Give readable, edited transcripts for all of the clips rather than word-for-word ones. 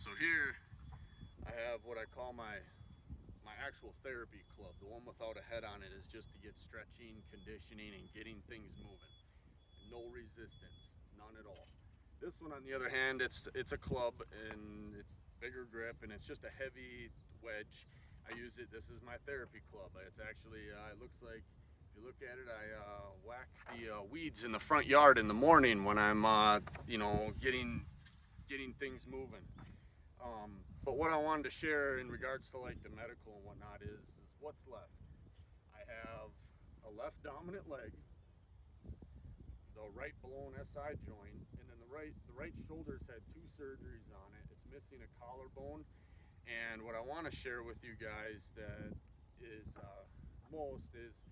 So here I have what I call my actual therapy club. The one without a head on it is just to get stretching, conditioning, and getting things moving. No resistance, none at all. This one, on the other hand, it's a club and it's bigger grip and it's just a heavy wedge. I use it. This is my therapy club. It's actually it looks like if you look at it, I whack the weeds in the front yard in the morning when I'm getting things moving. But what I wanted to share in regards to like the medical and whatnot is what's left. I have a left dominant leg, the right blown SI joint, and then the right shoulder's had two surgeries on it. It's missing a collarbone, and what I want to share with you guys that is most is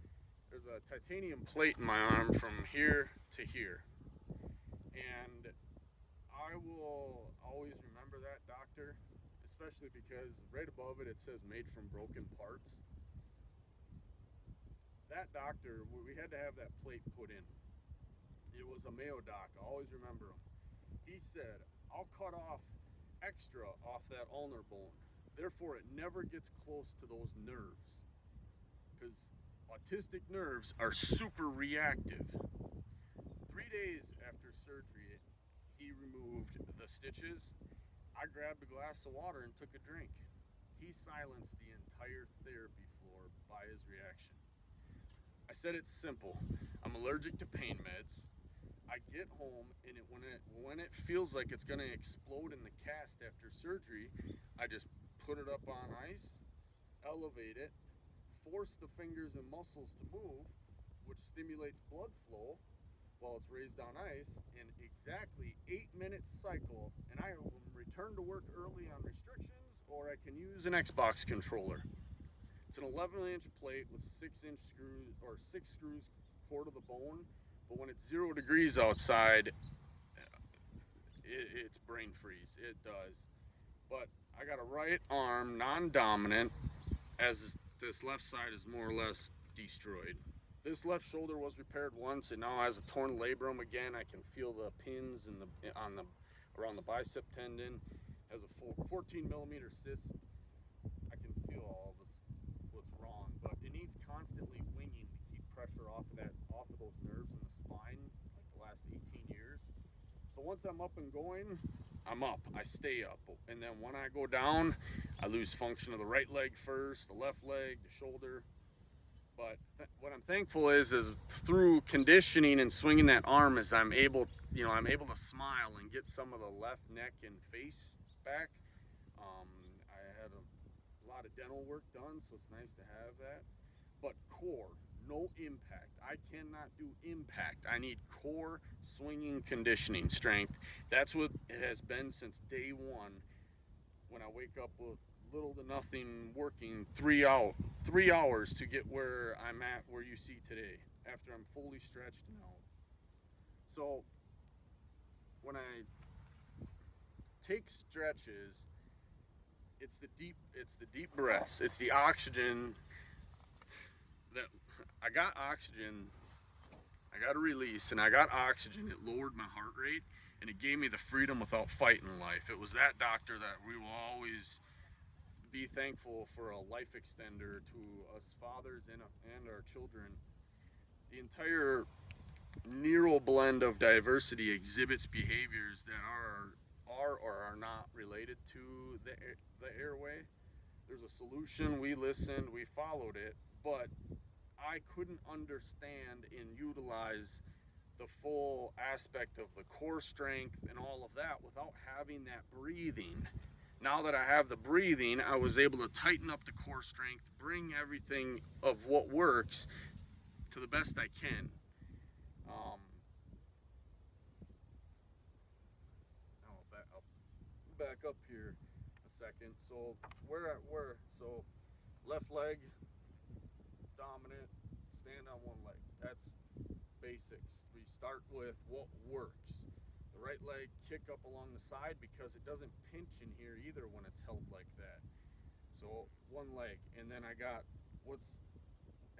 there's a titanium plate in my arm from here to here, and I will always remember that, doctor, especially because right above it says made from broken parts. That doctor, we had to have that plate put in. It was a Mayo doc. I always remember him. He said, I'll cut off extra off that ulnar bone. Therefore, it never gets close to those nerves. Because autistic nerves are super reactive. 3 days after surgery, he removed the stitches. I grabbed a glass of water and took a drink. He silenced the entire therapy floor by his reaction. I said it's simple. I'm allergic to pain meds. I get home and when it feels like it's gonna explode in the cast after surgery, I just put it up on ice, elevate it, force the fingers and muscles to move, which stimulates blood flow while it's raised on ice, in exactly 8 minute cycle, and I will return to work early on restrictions, or I can use an Xbox controller. It's an 11-inch plate with 6-inch screws or 6 screws core to the bone. But when it's 0 degrees outside, it's brain freeze. It does. But I got a right arm non-dominant, as this left side is more or less destroyed. This left shoulder was repaired once. It now has a torn labrum again. I can feel the pins in around the bicep tendon. Has a full 14 millimeter cyst. I can feel all this what's wrong, but it needs constantly winging to keep pressure off of those nerves in the spine, like the last 18 years. So once I'm up and going, I'm up. I stay up, and then when I go down, I lose function of the right leg first, the left leg, the shoulder. But what I'm thankful is through conditioning and swinging that arm, is I'm able to smile and get some of the left neck and face back. I had a lot of dental work done, so it's nice to have that. But core, no impact. I cannot do impact. I need core, swinging, conditioning, strength. That's what it has been since day one. When I wake up with little to nothing working, 3 hours to get where I'm at, where you see today, after I'm fully stretched and out. So when I take stretches, it's the deep breaths. It's the oxygen that I got oxygen. I got a release and I got oxygen. It lowered my heart rate and it gave me the freedom without fighting life. It was that doctor that we will always be thankful for, a life extender to us fathers and our children. The entire neural blend of diversity exhibits behaviors that are or are not related to the airway. There's a solution. We listened, we followed it, but I couldn't understand and utilize the full aspect of the core strength and all of that without having that breathing. Now that I have the breathing, I was able to tighten up the core strength, bring everything of what works to the best I can. I'll back up here a second. So so left leg dominant, stand on one leg. That's basics. We start with what works. The right leg, kick up along the side because it doesn't pinch in here either when it's held like that. So one leg, and then I got what's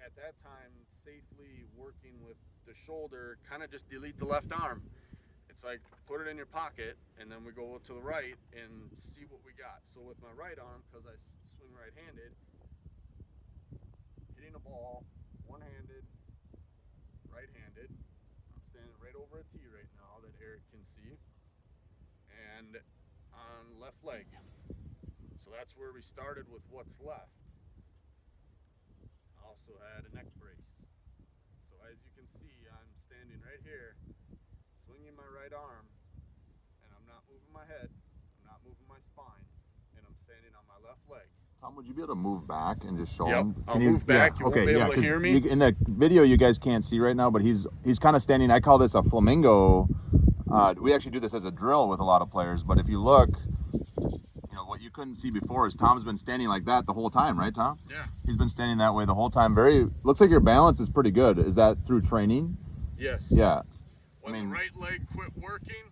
at that time safely working with the shoulder, kind of just delete the left arm. it's like put it in your pocket, and then we go to the right and see what we got. So with my right arm, because I swing right-handed, hitting a ball, one-handed, right-handed. I'm standing right over a tee right now that Eric can see, and on left leg. So that's where we started with what's left. I also had a neck brace. So as you can see, I'm standing right here, swinging my right arm, and I'm not moving my head, I'm not moving my spine, and I'm standing on my left leg. Tom, would you be able to move back and just show Yep, him? I'll move back. You won't be able to hear me? In the video, you guys can't see right now, but he's kind of standing. I call this a flamingo. We actually do this as a drill with a lot of players, but if you look, you know, what you couldn't see before is Tom's been standing like that the whole time, right, Tom? Yeah. He's been standing that way the whole time. Looks like your balance is pretty good. Is that through training? Yes. Yeah. When the right leg quit working,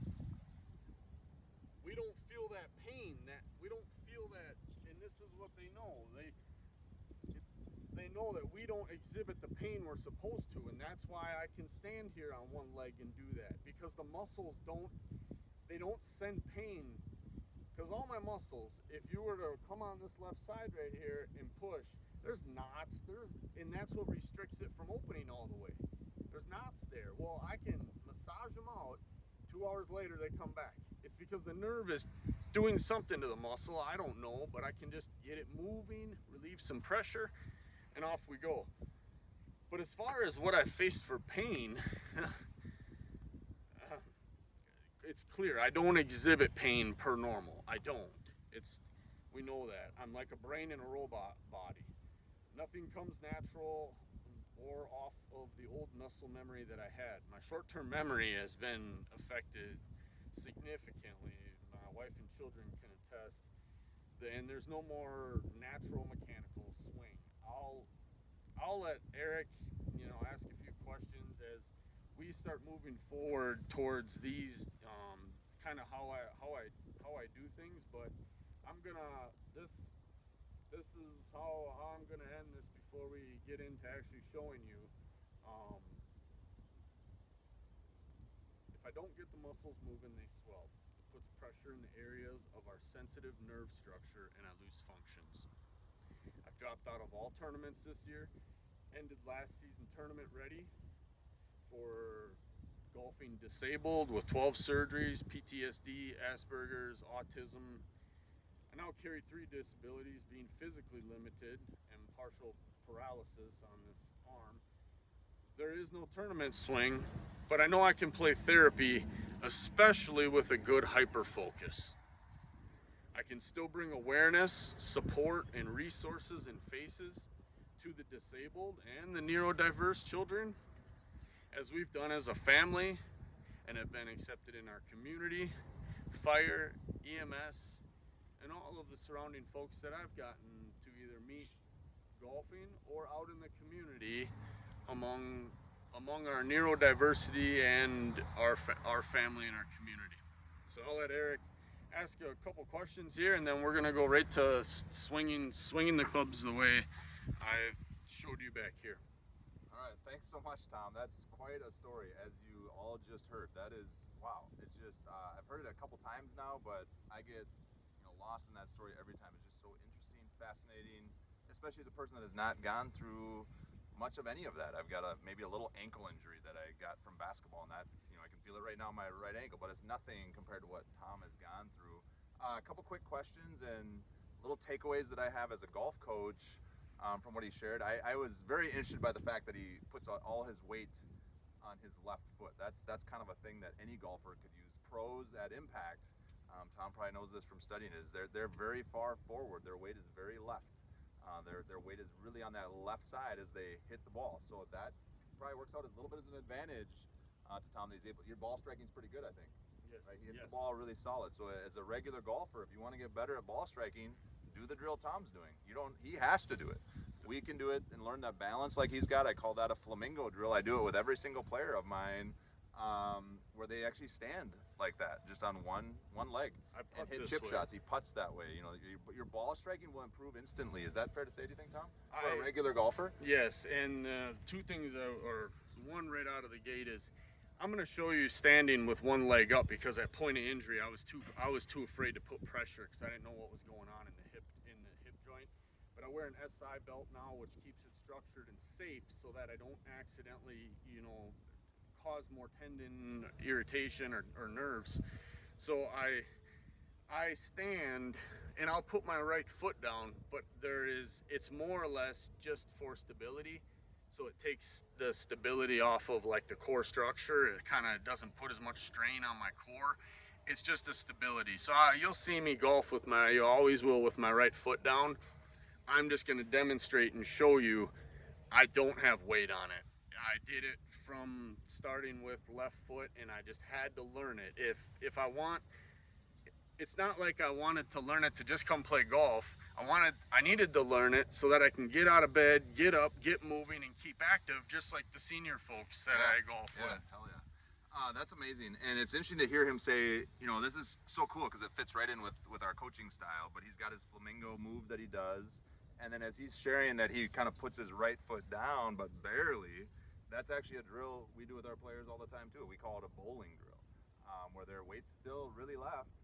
we don't feel that pain. We don't feel that, and this is what they know. They know that we don't exhibit the pain we're supposed to, and that's why I can stand here on one leg and do that, because the muscles don't send pain. Because all my muscles, if you were to come on this left side right here and push, there's knots, and that's what restricts it from opening all the way. There's knots there. Well, I can massage them out. 2 hours later, they come back. It's because the nerve is doing something to the muscle. I don't know, but I can just get it moving, relieve some pressure, and off we go. But as far as what I faced for pain, it's clear. I don't exhibit pain per normal. I don't. We know that. I'm like a brain in a robot body. Nothing comes natural or off of the old muscle memory that I had. My short-term memory has been affected significantly. My wife and children can attest. And there's no more natural mechanical swing. I'll let Eric, ask a few questions as we start moving forward towards these kind of how I do things. But I'm gonna this is how I'm gonna end this before we get into actually showing you. If I don't get the muscles moving, they swell. It puts pressure in the areas of our sensitive nerve structure, and I lose functions. I've dropped out of all tournaments this year. Ended last season tournament ready for golfing disabled with 12 surgeries, PTSD, Aspergers, autism. I now carry 3 disabilities, being physically limited and partial paralysis on this arm. There is no tournament swing, but I know I can play therapy, especially with a good hyper focus. I can still bring awareness, support, and resources and faces to the disabled and the neurodiverse children, as we've done as a family and have been accepted in our community, fire, EMS, and all of the surrounding folks that I've gotten to either meet golfing or out in the community among our neurodiversity and our family and our community. So I'll let Eric ask you a couple questions here, and then we're gonna go right to swinging the clubs the way I showed you back here. All right, thanks so much, Tom. That's quite a story, as you all just heard. That is, wow. It's just, I've heard it a couple times now, but I get lost in that story every time. It's just so interesting, fascinating, especially as a person that has not gone through much of any of that. I've got maybe a little ankle injury that I got from basketball, and that, I can feel it right now in my right ankle, but it's nothing compared to what Tom has gone through. A couple quick questions and little takeaways that I have as a golf coach from what he shared. I was very interested by the fact that he puts all his weight on his left foot. That's kind of a thing that any golfer could use. Pros at impact, Tom probably knows this from studying it, is they're very far forward. Their weight is very left. Their weight is really on that left side as they hit the ball. So that probably works out as a little bit as an advantage to Tom. Your ball striking is pretty good, I think. Yes. Right? He hits the ball really solid. So as a regular golfer, if you want to get better at ball striking, do the drill Tom's doing. He has to do it. We can do it and learn that balance like he's got. I call that a flamingo drill. I do it with every single player of mine, where they actually stand like that, just on one leg, and hit chip shots. He putts that way. Your ball striking will improve instantly. Is that fair to say? Do you think, Tom? For a regular golfer? Yes, and 2 things, or one right out of the gate is, I'm gonna show you standing with one leg up because at point of injury I was too afraid to put pressure because I didn't know what was going on in the hip joint. But I wear an SI belt now, which keeps it structured and safe so that I don't accidentally, cause more tendon irritation or nerves. So I stand and I'll put my right foot down, but it's more or less just for stability. So it takes the stability off of like the core structure. It kind of doesn't put as much strain on my core. It's just a stability. So you'll see me golf you always will with my right foot down. I'm just going to demonstrate and show you I don't have weight on it. I did it from starting with left foot and I just had to learn it. If I want, it's not like I wanted to learn it to just come play golf. I needed to learn it so that I can get out of bed, get up, get moving, and keep active, just like the senior folks that I golf with. Hell yeah. That's amazing, and it's interesting to hear him say, this is so cool because it fits right in with our coaching style. But he's got his flamingo move that he does, and then as he's sharing that he kind of puts his right foot down, but barely. That's actually a drill we do with our players all the time too. We call it a bowling drill, where their weight's still really left.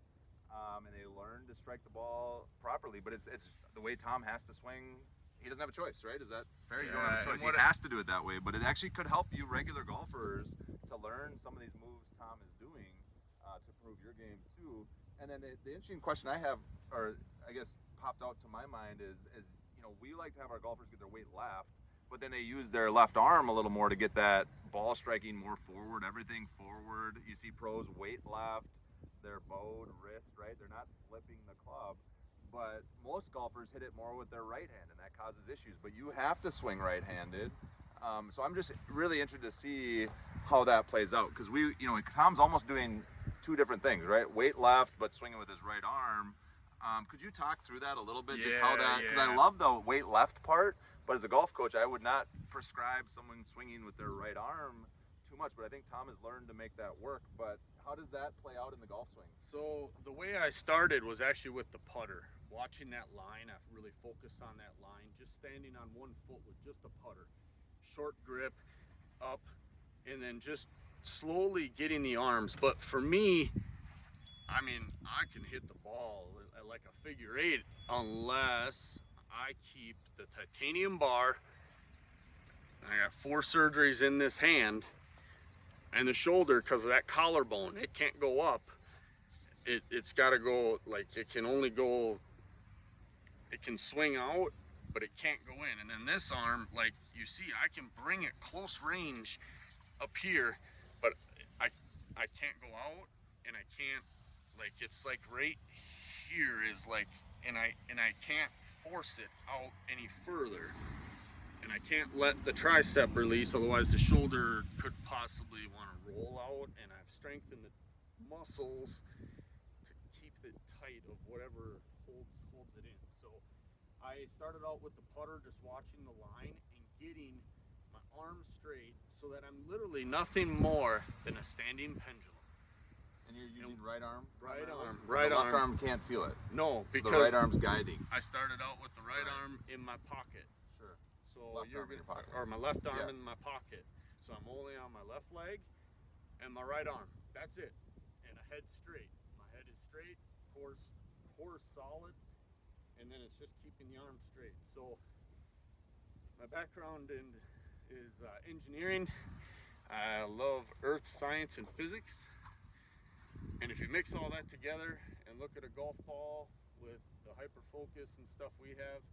And they learn to strike the ball properly, but it's the way Tom has to swing. He doesn't have a choice, right? Is that fair? You don't have a choice. He has to do it that way, but it actually could help you regular golfers to learn some of these moves Tom is doing to improve your game too. And then the interesting question I have, or I guess popped out to my mind is we like to have our golfers get their weight left, but then they use their left arm a little more to get that ball striking more forward, everything forward. You see pros weight left, their bowed wrist, right? They're not flipping the club, but most golfers hit it more with their right hand, and that causes issues. But you have to swing right-handed. So I'm just really interested to see how that plays out because Tom's almost doing two different things, right? Weight left, but swinging with his right arm. Could you talk through that a little bit? Just how that, because I love the weight left part, but as a golf coach, I would not prescribe someone swinging with their right arm too much, but I think Tom has learned to make that work. But how does that play out in the golf swing? So the way I started was actually with the putter. Watching that line, I really focused on that line, just standing on one foot with just a putter. Short grip, up, and then just slowly getting the arms. But for me, I can hit the ball like a figure eight unless I keep the titanium bar. I got 4 surgeries in this hand and the shoulder because of that collarbone. It can't go up. It's got to go, like, it can swing out, but it can't go in. And then this arm, like you see, I can bring it close range up here, but I can't go out, and I can't, like, it's like right here is like, and I can't force it out any further. And I can't let the tricep release, otherwise the shoulder could possibly want to roll out, and I've strengthened the muscles to keep it tight of whatever holds it in. So I started out with the putter, just watching the line and getting my arms straight so that I'm literally nothing more than a standing pendulum. And you're using right arm? Right arm. The left arm can't feel it. No, because the right arm's guiding. I started out with the right arm in my pocket. Sure. So Left arm in your pocket. or my left arm in my pocket. So I'm only on my left leg and my right arm. That's it. And a head straight. My head is straight, core solid, and then it's just keeping the arm straight. So my background is engineering. I love earth science and physics. And if you mix all that together and look at a golf ball with the hyper focus and stuff we have,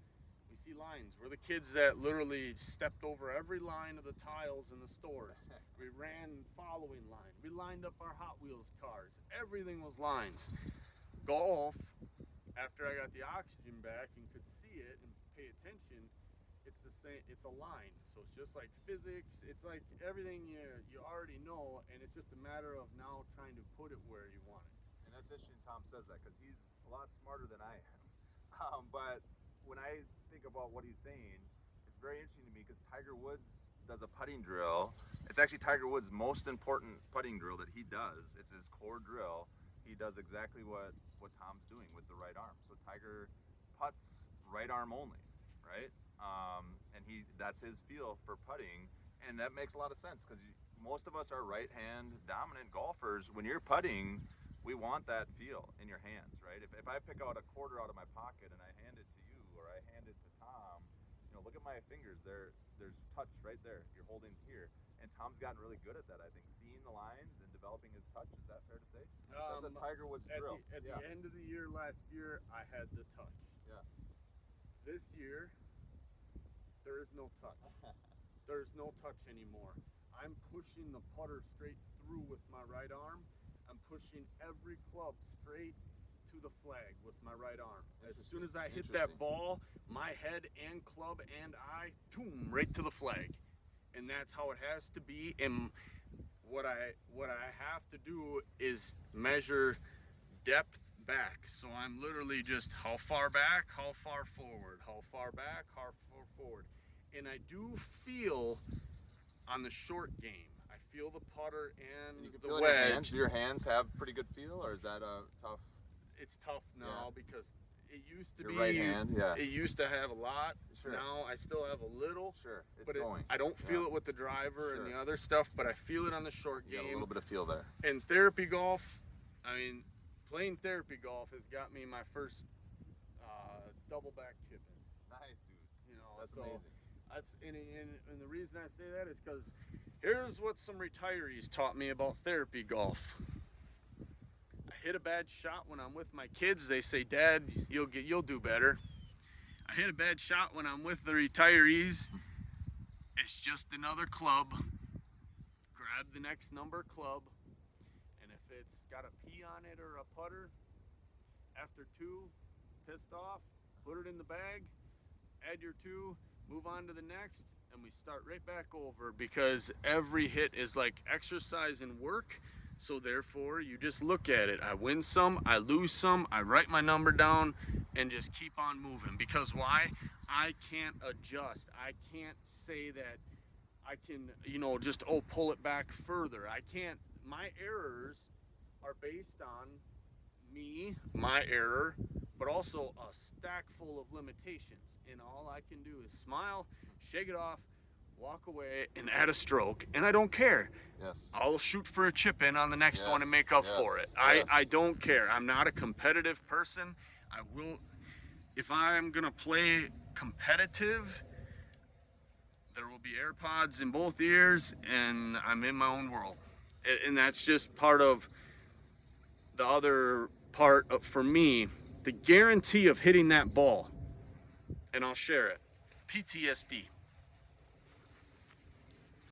we see lines. We're the kids that literally stepped over every line of the tiles in the stores. We ran following line. We lined up our Hot Wheels cars. Everything was lines. Golf, after I got the oxygen back and could see it and pay attention, it's the same. It's a line. So it's just like physics. It's like everything you already know, and it's just a matter of now trying to put it where you want it. And that's interesting Tom says that because he's a lot smarter than I am. But when I think about what he's saying, it's very interesting to me because Tiger Woods does a putting drill. It's actually Tiger Woods' most important putting drill that he does. It's his core drill. He does exactly what Tom's doing with the right arm. So Tiger putts right arm only, right? And that's his feel for putting, and that makes a lot of sense because most of us are right-hand dominant golfers. When you're putting, we want that feel in your hands, right? If I pick out a quarter out of my pocket and I hand it to you or I hand it to Tom, you know, look at my fingers. There's touch right there. You're holding here. And Tom's gotten really good at that, I think, seeing the lines and developing his touch. Is that fair to say? That's a Tiger Woods drill. At the end of the year last year, I had the touch. Yeah. This year, there is no touch. There's no touch anymore. I'm pushing the putter straight through with my right arm. I'm pushing every club straight to the flag with my right arm. As soon as I hit that ball, my head and club and eye, boom, right to the flag. And that's how it has to be. And what I have to do is measure depth back. So I'm literally just how far back, how far forward, how far back, how far forward. And I do feel on the short game, I feel the putter and you can the feel wedge. it in your hands. Do your hands have pretty good feel, or is that a tough? It's tough now because it used to Your be right hand, yeah. It used to have a lot. Sure. Now I still have a little. Sure, it's but going. I don't feel it with the driver and the other stuff, but I feel it on the short You game. got a little bit of feel there. And therapy golf, I mean, playing therapy golf has got me my first double back chip-ins. Nice, dude. You know, That's so amazing. that's and the reason I say that is because here's what some retirees taught me about therapy golf. I hit a bad shot when I'm with my kids. They say, "Dad, you'll do better." I hit a bad shot when I'm with the retirees. It's just another club. Grab the next number club, and if it's got a P on it or a putter, after two, pissed off, put it in the bag, add your two, move on to the next, and we start right back over because every hit is like exercise and work. So therefore, you just look at it. I win some, I lose some, I write my number down, and just keep on moving. Because why? I can't adjust. I can't say that I can, just, pull it back further. I can't. My errors are based on me, my error, but also a stack full of limitations. And all I can do is smile, shake it off, walk away, and add a stroke, and I don't care. Yes. I'll shoot for a chip in on the next one and Yes, make up yes, for it. yes. I don't care. I'm not a competitive person. I will, if I'm gonna play competitive, there will be AirPods in both ears, and I'm in my own world. And that's just part of the other part of, for me, the guarantee of hitting that ball, and I'll share it. PTSD.